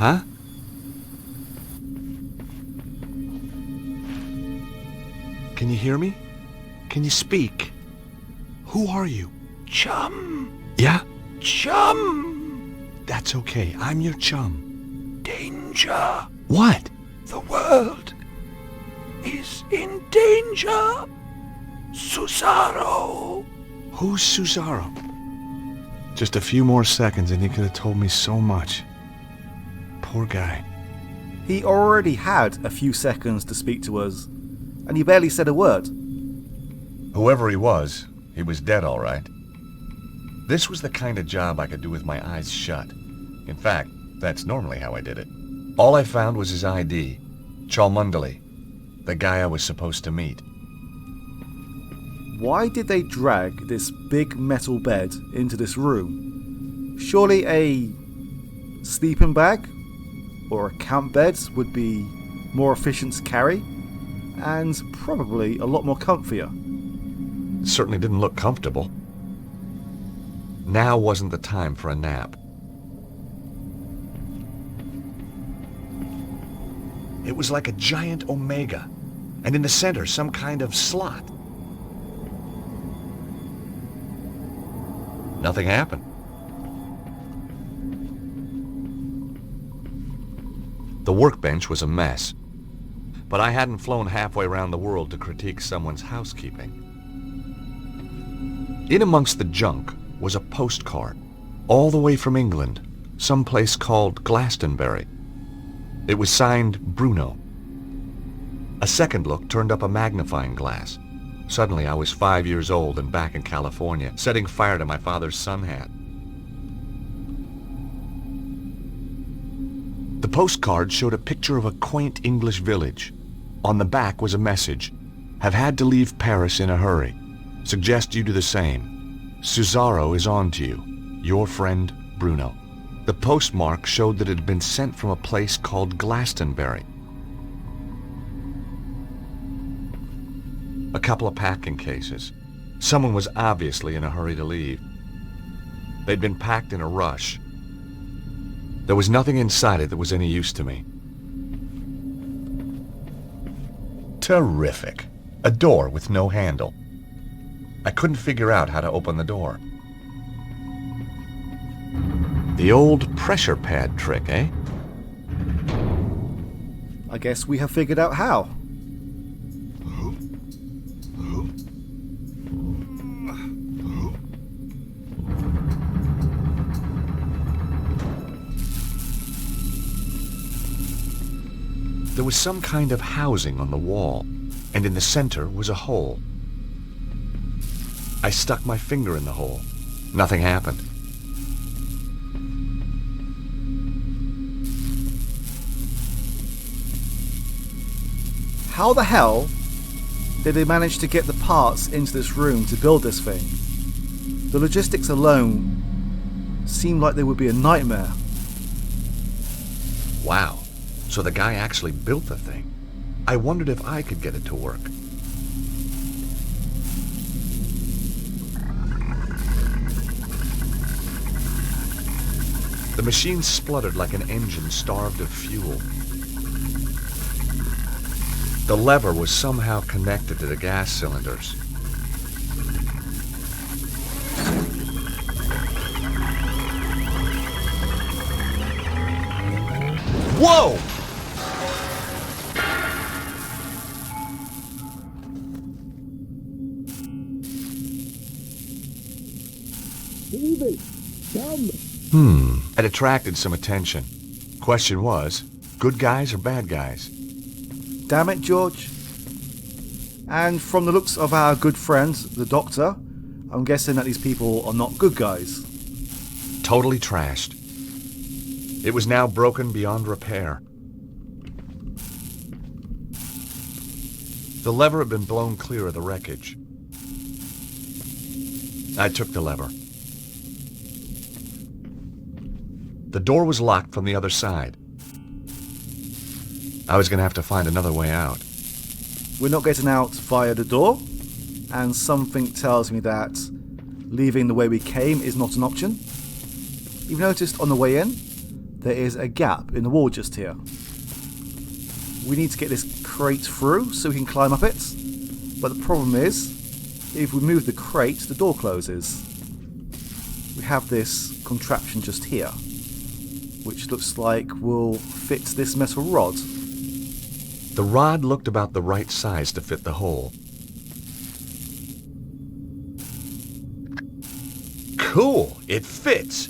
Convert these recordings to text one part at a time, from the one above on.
Huh? Can you hear me? Can you speak? Who are you? Chum. Yeah? Chum. That's okay. I'm your chum. Danger. What? The world is in danger. Susaro. Who's Susaro? Just a few more seconds and he could have told me so much. Poor guy. He already had a few seconds to speak to us, and he barely said a word. Whoever he was dead all right. This was the kind of job I could do with my eyes shut. In fact, that's normally how I did it. All I found was his ID, Cholmundali, the guy I was supposed to meet. Why did they drag this big metal bed into this room? Surely a sleeping bag or a camp bed would be more efficient to carry, and probably a lot more comfier. It certainly didn't look comfortable. Now wasn't the time for a nap. It was like a giant omega, and in the center some kind of slot. Nothing happened. The workbench was a mess, but I hadn't flown halfway around the world to critique someone's housekeeping. In amongst the junk was a postcard, all the way from England, someplace called Glastonbury. It was signed Bruno. A second look turned up a magnifying glass. Suddenly I was 5 years old and back in California, setting fire to my father's sun hat. The postcard showed a picture of a quaint English village. On the back was a message: "Have had to leave Paris in a hurry. Suggest you do the same. Susaro is on to you. Your friend, Bruno." The postmark showed that it had been sent from a place called Glastonbury. A couple of packing cases. Someone was obviously in a hurry to leave. They'd been packed in a rush. There was nothing inside it that was any use to me. Terrific. A door with no handle. I couldn't figure out how to open the door. The old pressure pad trick, eh? I guess we have figured out how. There was some kind of housing on the wall, and in the center was a hole. I stuck my finger in the hole. Nothing happened. How the hell did they manage to get the parts into this room to build this thing? The logistics alone seemed like they would be a nightmare. Wow. So the guy actually built the thing. I wondered if I could get it to work. The machine spluttered like an engine starved of fuel. The lever was somehow connected to the gas cylinders. Whoa! It attracted some attention. Question was, good guys or bad guys? Damn it, George. And from the looks of our good friend, the Doctor, I'm guessing that these people are not good guys. Totally trashed. It was now broken beyond repair. The lever had been blown clear of the wreckage. I took the lever. The door was locked from the other side. I was going to have to find another way out. We're not getting out via the door, and something tells me that leaving the way we came is not an option. You've noticed on the way in, there is a gap in the wall just here. We need to get this crate through so we can climb up it. But the problem is, if we move the crate, the door closes. We have this contraption just here, which looks like will fit this metal rod. The rod looked about the right size to fit the hole. Cool! It fits!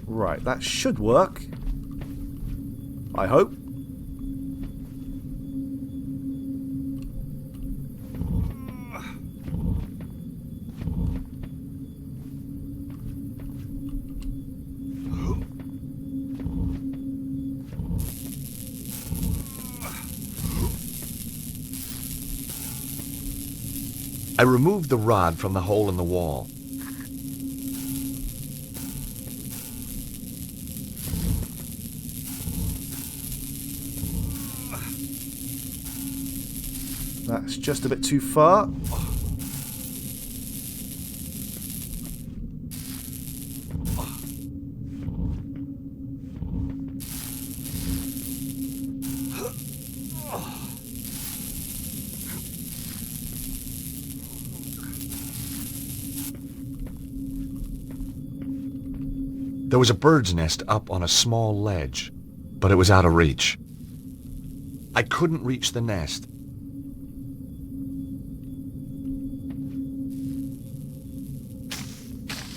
Right, that should work. I hope. I removed the rod from the hole in the wall. That's just a bit too far. There was a bird's nest up on a small ledge, but it was out of reach. I couldn't reach the nest.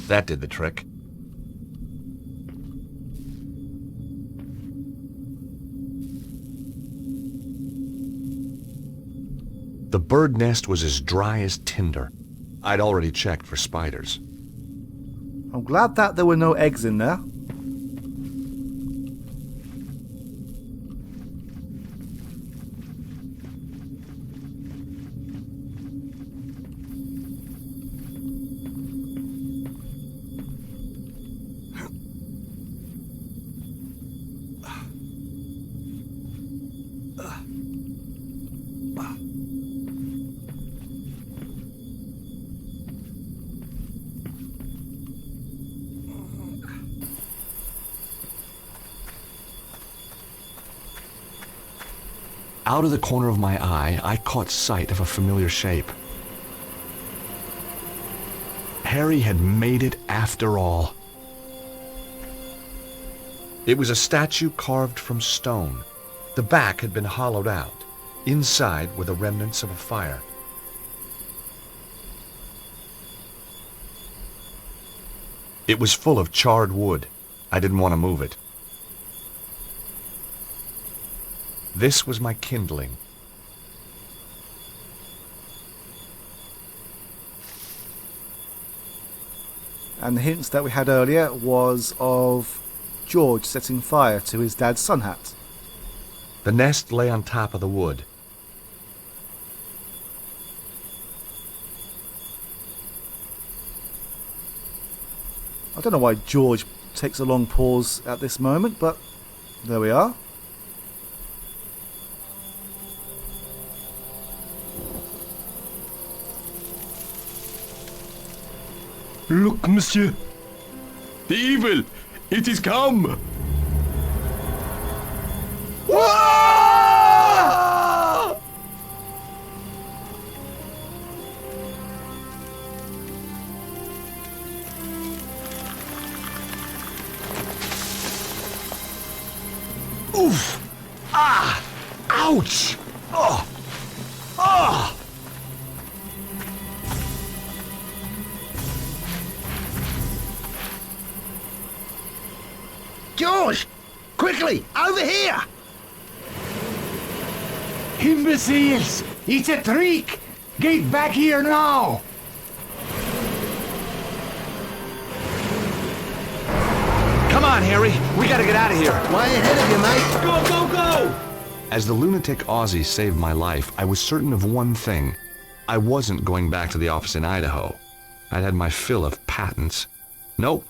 That did the trick. The bird nest was as dry as tinder. I'd already checked for spiders. I'm glad that there were no eggs in there. Out of the corner of my eye, I caught sight of a familiar shape. Harry had made it after all. It was a statue carved from stone. The back had been hollowed out. Inside were the remnants of a fire. It was full of charred wood. I didn't want to move it. This was my kindling. And the hints that we had earlier was of George setting fire to his dad's sun hat. The nest lay on top of the wood. I don't know why George takes a long pause at this moment, but there we are. Look, monsieur. The evil, it is come. Oof! Ah! Ouch! Oh! Oh! George! Quickly! Over here! Imbeciles! It's a trick! Get back here now! Come on, Harry. We gotta get out of here. Way ahead of you, mate! Go, go, go! As the lunatic Aussie saved my life, I was certain of one thing. I wasn't going back to the office in Idaho. I'd had my fill of patents. Nope.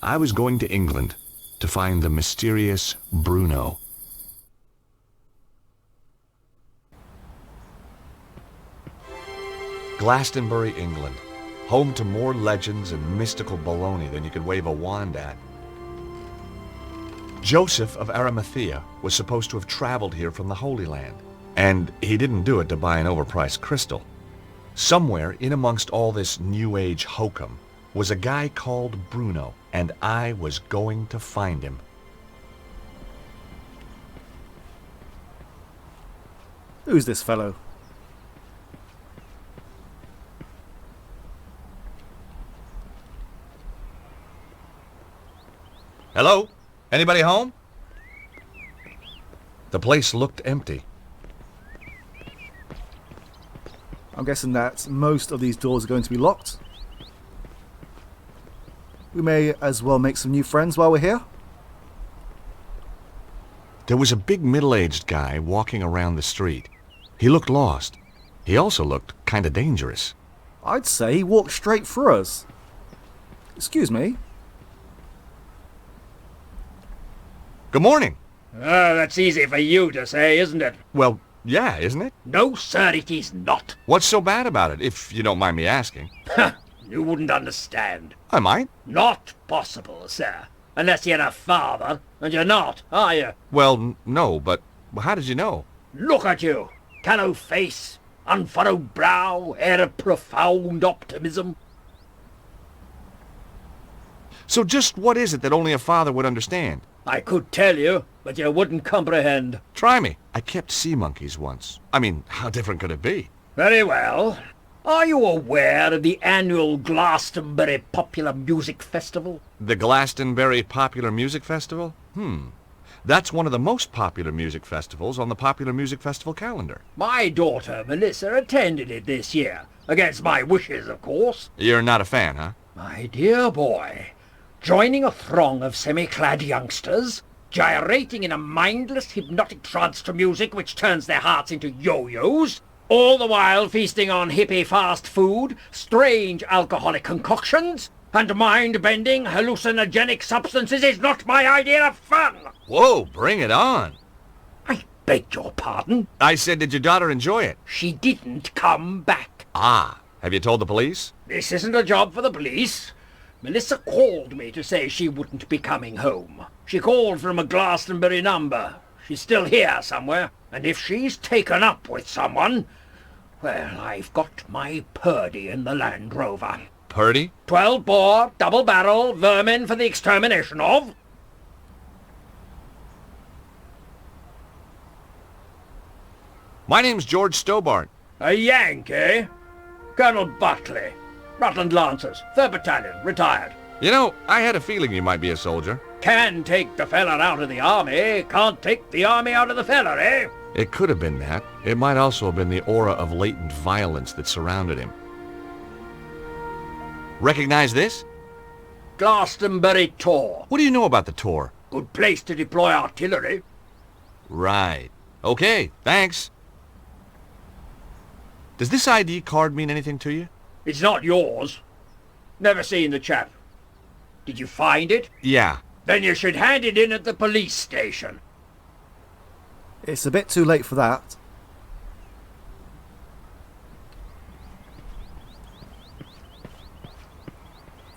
I was going to England to find the mysterious Bruno. Glastonbury, England. home to more legends and mystical baloney than you could wave a wand at. Joseph of Arimathea was supposed to have traveled here from the Holy Land, and he didn't do it to buy an overpriced crystal. Somewhere in amongst all this New Age hokum was a guy called Bruno, and I was going to find him. Who's this fellow? Hello? Anybody home? The place looked empty. I'm guessing that most of these doors are going to be locked. We may as well make some new friends while we're here. There was a big middle-aged guy walking around the street. He looked lost. He also looked kind of dangerous. I'd say he walked straight through us. Excuse me. Good morning. That's easy for you to say, isn't it? Well, yeah, isn't it? No, sir, it is not. What's so bad about it, if you don't mind me asking? You wouldn't understand. I might. Not possible, sir. Unless you're a father, and you're not, are you? Well, no, but how did you know? Look at you. Callow face, unfurrowed brow, air of profound optimism. So just what is it that only a father would understand? I could tell you, but you wouldn't comprehend. Try me. I kept sea monkeys once. I mean, how different could it be? Very well. Are you aware of the annual Glastonbury Popular Music Festival? The Glastonbury Popular Music Festival? That's one of the most popular music festivals on the Popular Music Festival calendar. My daughter, Melissa, attended it this year. Against my wishes, of course. You're not a fan, huh? My dear boy, joining a throng of semi-clad youngsters, gyrating in a mindless, hypnotic trance to music which turns their hearts into yo-yos, all the while feasting on hippie fast food, strange alcoholic concoctions, and mind-bending hallucinogenic substances is not my idea of fun! Whoa, bring it on. I beg your pardon? I said, did your daughter enjoy it? She didn't come back. Ah, have you told the police? This isn't a job for the police. Melissa called me to say she wouldn't be coming home. She called from a Glastonbury number. She's still here somewhere. And if she's taken up with someone, well, I've got my Purdy in the Land Rover. Purdy? 12-bore, double-barrel, vermin for the extermination of... My name's George Stobart. A Yankee? Colonel Buckley. Rutland Lancers, 3rd Battalion, retired. You know, I had a feeling you might be a soldier. Can take the fella out of the army, can't take the army out of the fella, eh? It could have been that. It might also have been the aura of latent violence that surrounded him. Recognize this? Glastonbury Tor. What do you know about the tour? Good place to deploy artillery. Right. Okay, thanks. Does this ID card mean anything to you? It's not yours. Never seen the chap. Did you find it? Yeah. Then you should hand it in at the police station. It's a bit too late for that.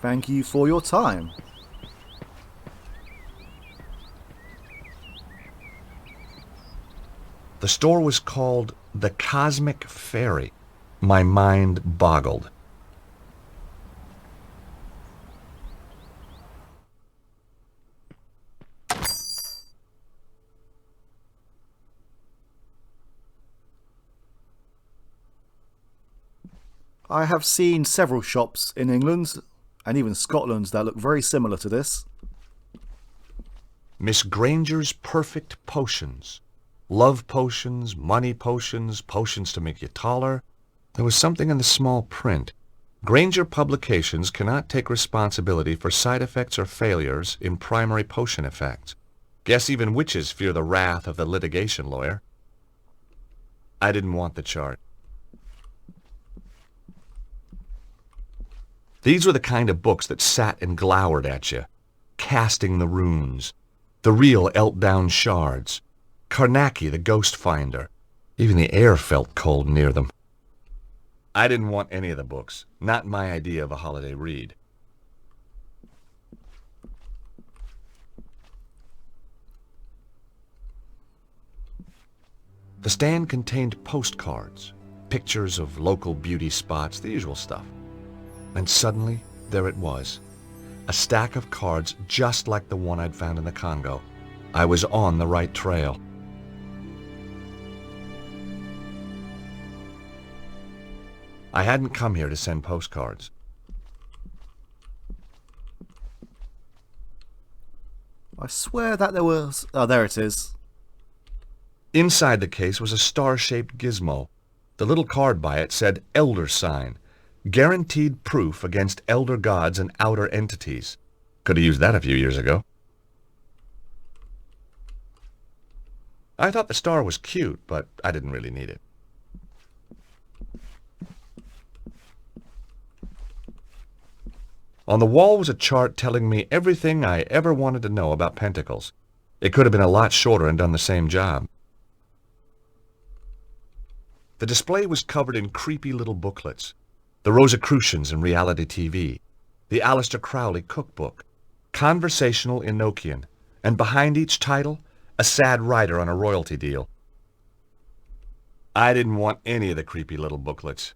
Thank you for your time. The store was called The Cosmic Fairy. My mind boggled. I have seen several shops in England and even Scotland that look very similar to this. Miss Granger's Perfect Potions. Love potions, money potions, potions to make you taller. There was something in the small print. Granger Publications cannot take responsibility for side effects or failures in primary potion effects. Guess even witches fear the wrath of the litigation lawyer. I didn't want the chart. These were the kind of books that sat and glowered at you. Casting the Runes, The Real Eltdown Shards, Karnaki the Ghost Finder. Even the air felt cold near them. I didn't want any of the books. Not my idea of a holiday read. The stand contained postcards, pictures of local beauty spots, the usual stuff. And suddenly, there it was. A stack of cards just like the one I'd found in the Congo. I was on the right trail. I hadn't come here to send postcards. I swear that there was... Oh, there it is. Inside the case was a star-shaped gizmo. The little card by it said Elder Sign, guaranteed proof against elder gods and outer entities. Could have used that a few years ago. I thought the star was cute, but I didn't really need it. On the wall was a chart telling me everything I ever wanted to know about pentacles. It could have been a lot shorter and done the same job. The display was covered in creepy little booklets. The Rosicrucians in reality TV, the Aleister Crowley cookbook, Conversational Enochian, and behind each title, a sad writer on a royalty deal. I didn't want any of the creepy little booklets.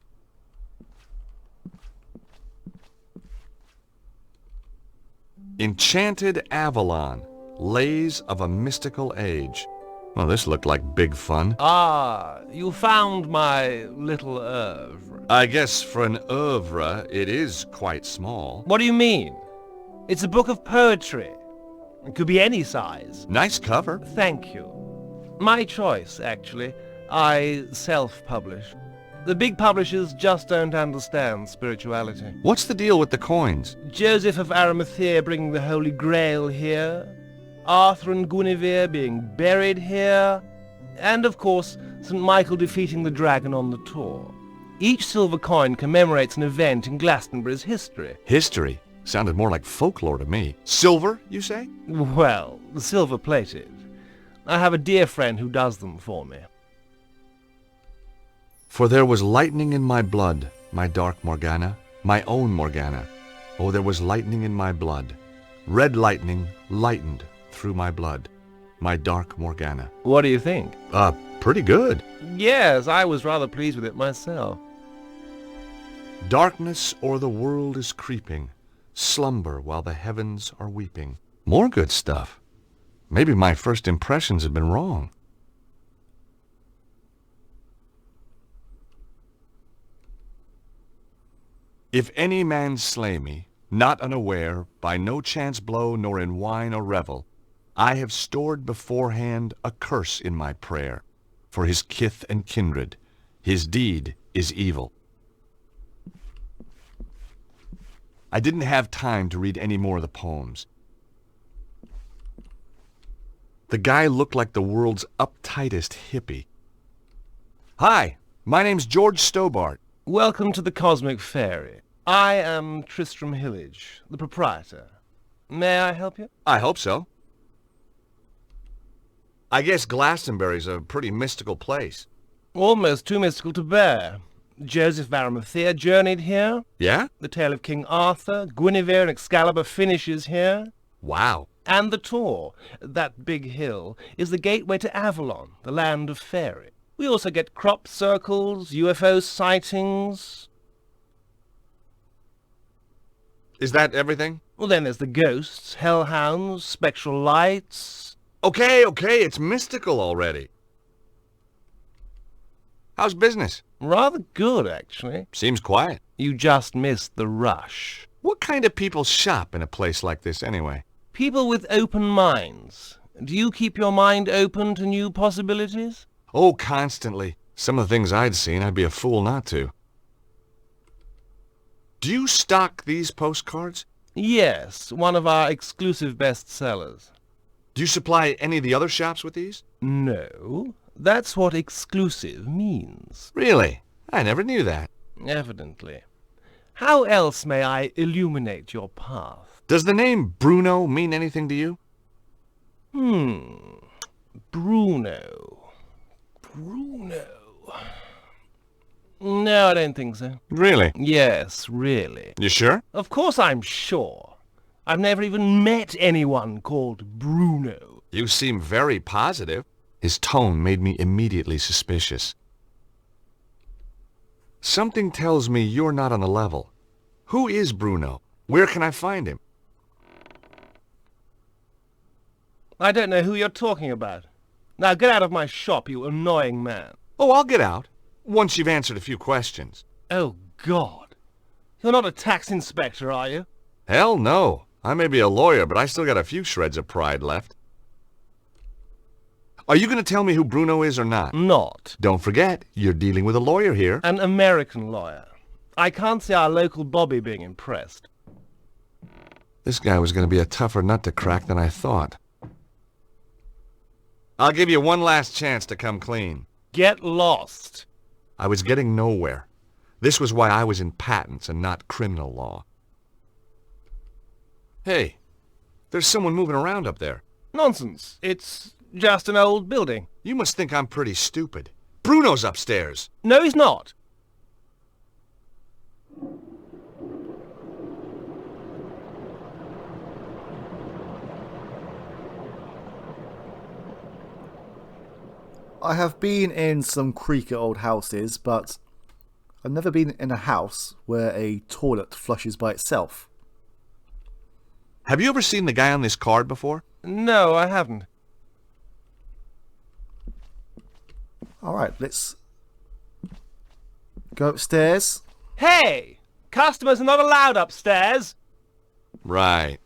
Enchanted Avalon, Lays of a Mystical Age. Well, this looked like big fun. Ah, you found my little oeuvre. I guess for an oeuvre, it is quite small. What do you mean? It's a book of poetry. It could be any size. Nice cover. Thank you. My choice, actually. I self-publish. The big publishers just don't understand spirituality. What's the deal with the coins? Joseph of Arimathea bringing the Holy Grail here, Arthur and Guinevere being buried here, and of course, St. Michael defeating the dragon on the tour. Each silver coin commemorates an event in Glastonbury's history. History? Sounded more like folklore to me. Silver, you say? Well, silver-plated. I have a dear friend who does them for me. For there was lightning in my blood, my dark Morgana, my own Morgana. Oh, there was lightning in my blood. Red lightning lightened through my blood, my dark Morgana. What do you think? Pretty good. Yes, I was rather pleased with it myself. Darkness o'er the world is creeping, slumber while the heavens are weeping. More good stuff. Maybe my first impressions had been wrong. If any man slay me, not unaware, by no chance blow nor in wine or revel, I have stored beforehand a curse in my prayer, for his kith and kindred. His deed is evil. I didn't have time to read any more of the poems. The guy looked like the world's uptightest hippie. Hi, my name's George Stobart. Welcome to the Cosmic Fairy. I am Tristram Hillage, the proprietor. May I help you? I hope so. I guess Glastonbury's a pretty mystical place. Almost too mystical to bear. Joseph of Arimathea journeyed here. Yeah? The tale of King Arthur, Guinevere and Excalibur finishes here. Wow. And the Tor, that big hill, is the gateway to Avalon, the land of fairy. We also get crop circles, UFO sightings. Is that everything? Well, then there's the ghosts, hellhounds, spectral lights. Okay, it's mystical already. How's business? Rather good, actually. Seems quiet. You just missed the rush. What kind of people shop in a place like this anyway? People with open minds. Do you keep your mind open to new possibilities? Oh, constantly. Some of the things I'd seen, I'd be a fool not to. Do you stock these postcards? Yes, one of our exclusive bestsellers. Do you supply any of the other shops with these? No, that's what exclusive means. Really? I never knew that. Evidently. How else may I illuminate your path? Does the name Bruno mean anything to you? Bruno. No, I don't think so. Really? Yes, really. You sure? Of course I'm sure. I've never even met anyone called Bruno. You seem very positive. His tone made me immediately suspicious. Something tells me you're not on the level. Who is Bruno? Where can I find him? I don't know who you're talking about. Now get out of my shop, you annoying man. Oh, I'll get out, once you've answered a few questions. Oh, God. You're not a tax inspector, are you? Hell no. I may be a lawyer, but I still got a few shreds of pride left. Are you going to tell me who Bruno is or not? Not. Don't forget, you're dealing with a lawyer here. An American lawyer. I can't see our local Bobby being impressed. This guy was going to be a tougher nut to crack than I thought. I'll give you one last chance to come clean. Get lost. I was getting nowhere. This was why I was in patents and not criminal law. Hey, there's someone moving around up there. Nonsense. It's just an old building. You must think I'm pretty stupid. Bruno's upstairs. No, he's not. I have been in some creaky old houses, but I've never been in a house where a toilet flushes by itself. Have you ever seen the guy on this card before? No, I haven't. Alright, let's go upstairs. Hey! Customers are not allowed upstairs. Right.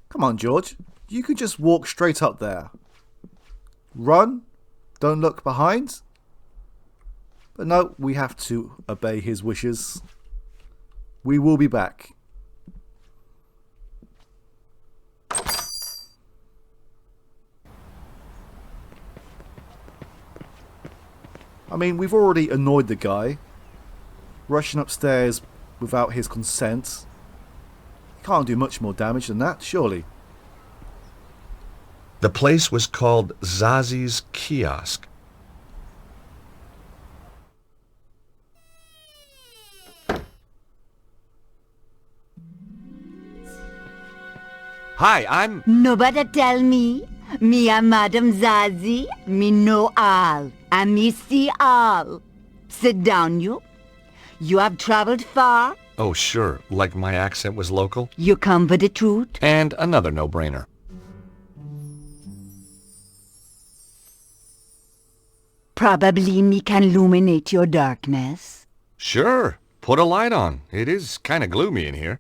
Come on, George. You can just walk straight up there. Run. Don't look behind. But no, we have to obey his wishes. We will be back. I mean, we've already annoyed the guy. Rushing upstairs without his consent. Can't do much more damage than that, surely. The place was called Zazi's Kiosk. Hi, I'm... Nobody tell me. Me a Madam Zazie. Me know all. And me see all. Sit down, you. You have traveled far. Oh, sure, like my accent was local. You come for the truth. And another no-brainer. Probably me can illuminate your darkness. Sure, put a light on. It is kind of gloomy in here.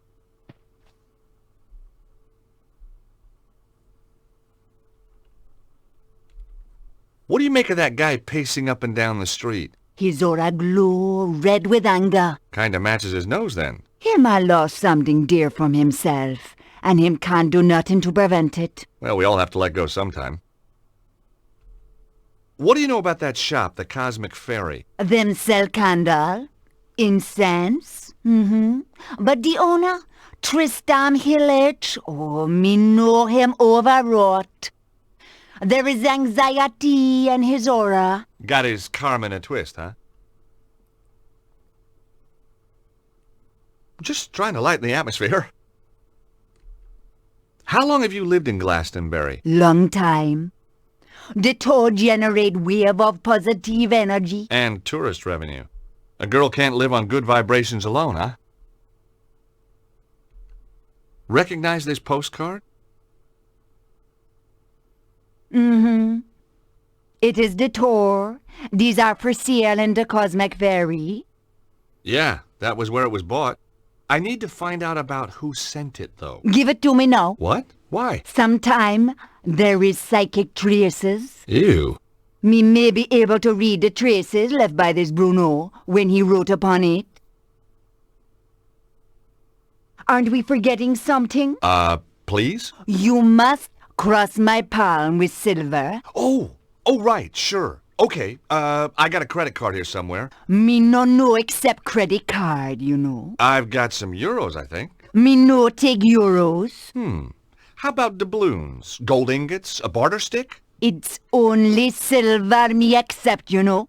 What do you make of that guy pacing up and down the street? His aura glow, red with anger. Kinda matches his nose then. Him a lost something dear from himself, and him can't do nothing to prevent it. Well, we all have to let go sometime. What do you know about that shop, the Cosmic Fairy? Them sell candle, incense, But the owner, Tristan Hillage, oh, me know him overwrought. There is anxiety in his aura. Got his karma in a twist, huh? Just trying to lighten the atmosphere. How long have you lived in Glastonbury? Long time. The toad generate wave of positive energy. And tourist revenue. A girl can't live on good vibrations alone, huh? Recognize this postcard? It is the tour. These are for sale in the Cosmic Fairy. Yeah, that was where it was bought. I need to find out about who sent it, though. Give it to me now. What? Why? Sometime there is psychic traces. Ew. Me may be able to read the traces left by this Bruno when he wrote upon it. Aren't we forgetting something? Please? You must cross my palm with silver. Oh, right, sure. Okay, I got a credit card here somewhere. Me no know except credit card, you know. I've got some euros, I think. Me no take euros. How about doubloons? Gold ingots? A barter stick? It's only silver me accept, you know.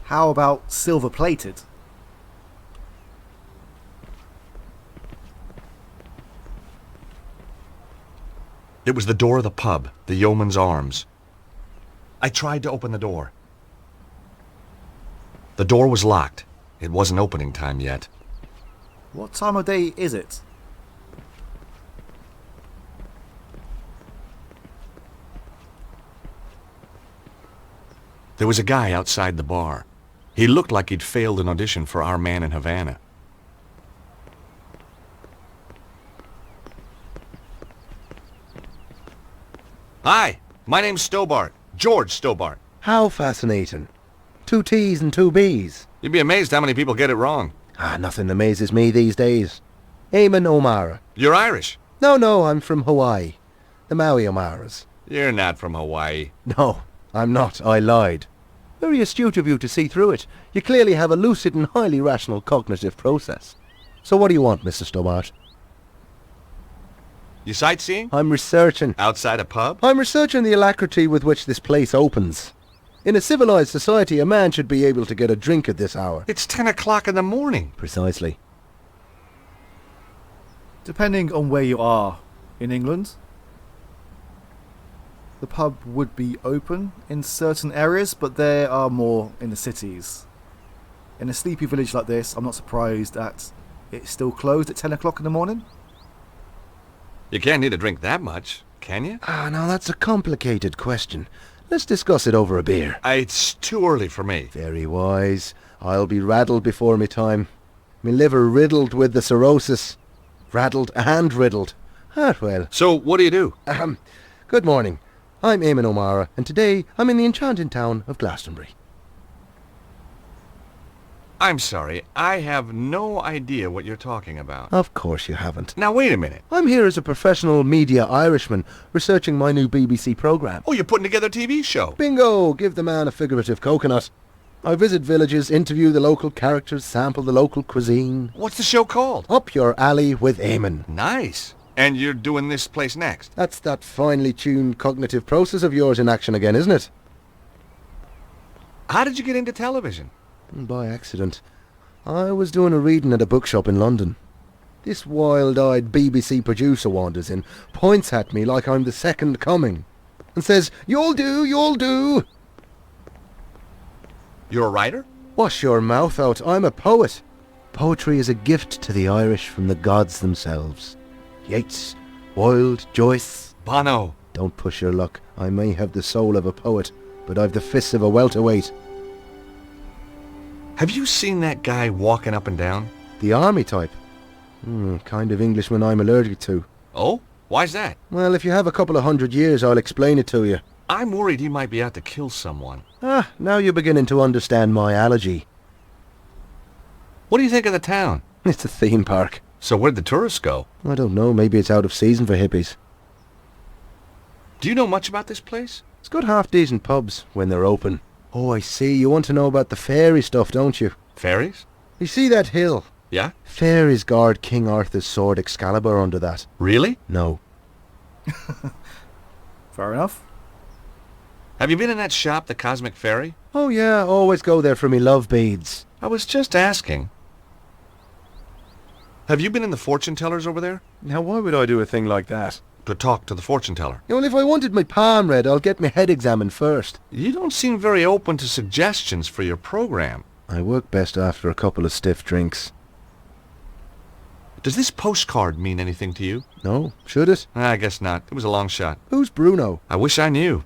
How about silver plated? It was the door of the pub, the Yeoman's Arms. I tried to open the door. The door was locked. It wasn't opening time yet. What time of day is it? There was a guy outside the bar. He looked like he'd failed an audition for Our Man in Havana. Hi, my name's Stobart. George Stobart. How fascinating. 2 T's and 2 B's. You'd be amazed how many people get it wrong. Nothing amazes me these days. Eamon O'Mara. You're Irish. No, I'm from Hawaii. The Maui O'Maras. You're not from Hawaii. No, I'm not. I lied. Very astute of you to see through it. You clearly have a lucid and highly rational cognitive process. So what do you want, Mr. Stobart? You sightseeing? I'm researching. Outside a pub? I'm researching the alacrity with which this place opens. In a civilized society, a man should be able to get a drink at this hour. It's 10 o'clock in the morning. Precisely. Depending on where you are in England, the pub would be open in certain areas, but there are more in the cities. In a sleepy village like this, I'm not surprised that it's still closed at 10 o'clock in the morning. You can't need a drink that much, can you? Now that's a complicated question. Let's discuss it over a beer. It's too early for me. Very wise. I'll be raddled before me time. Me liver riddled with the cirrhosis. Raddled and riddled. Well. So, what do you do? Good morning. I'm Eamon O'Mara, and today I'm in the enchanted town of Glastonbury. I'm sorry, I have no idea what you're talking about. Of course you haven't. Now, wait a minute. I'm here as a professional media Irishman, researching my new BBC programme. Oh, you're putting together a TV show. Bingo! Give the man a figurative coconut. I visit villages, interview the local characters, sample the local cuisine. What's the show called? Up your alley with Eamon. Nice. And you're doing this place next? That's that finely tuned cognitive process of yours in action again, isn't it? How did you get into television? By accident. I was doing a reading at a bookshop in London. This wild-eyed BBC producer wanders in, points at me like I'm the second coming, and says, "You'll do, you'll do." You're a writer? Wash your mouth out, I'm a poet. Poetry is a gift to the Irish from the gods themselves. Yeats, Wilde, Joyce. Bono. Don't push your luck. I may have the soul of a poet, but I've the fists of a welterweight. Have you seen that guy walking up and down? The army type. Kind of Englishman I'm allergic to. Oh? Why's that? Well, if you have a couple of 100 years, I'll explain it to you. I'm worried he might be out to kill someone. Now you're beginning to understand my allergy. What do you think of the town? It's a theme park. So where'd the tourists go? I don't know, maybe it's out of season for hippies. Do you know much about this place? It's got half-decent pubs when they're open. Oh, I see. You want to know about the fairy stuff, don't you? Fairies? You see that hill? Yeah? Fairies guard King Arthur's sword Excalibur under that. Really? No. Fair enough. Have you been in that shop, the Cosmic Fairy? Oh yeah, always go there for me love beads. I was just asking. Have you been in the fortune tellers over there? Now why would I do a thing like that? To talk to the fortune teller. Well, if I wanted my palm read, I'll get my head examined first. You don't seem very open to suggestions for your program. I work best after a couple of stiff drinks. Does this postcard mean anything to you? No, should it? I guess not. It was a long shot. Who's Bruno? I wish I knew.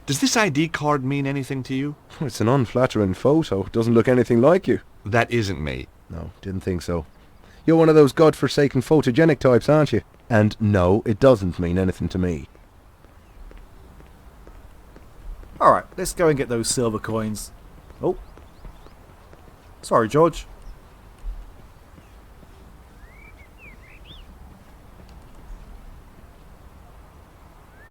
Does this ID card mean anything to you? It's an unflattering photo. Doesn't look anything like you. That isn't me. No, didn't think so. You're one of those godforsaken photogenic types, aren't you? And no, it doesn't mean anything to me. Alright, let's go and get those silver coins. Oh. Sorry, George.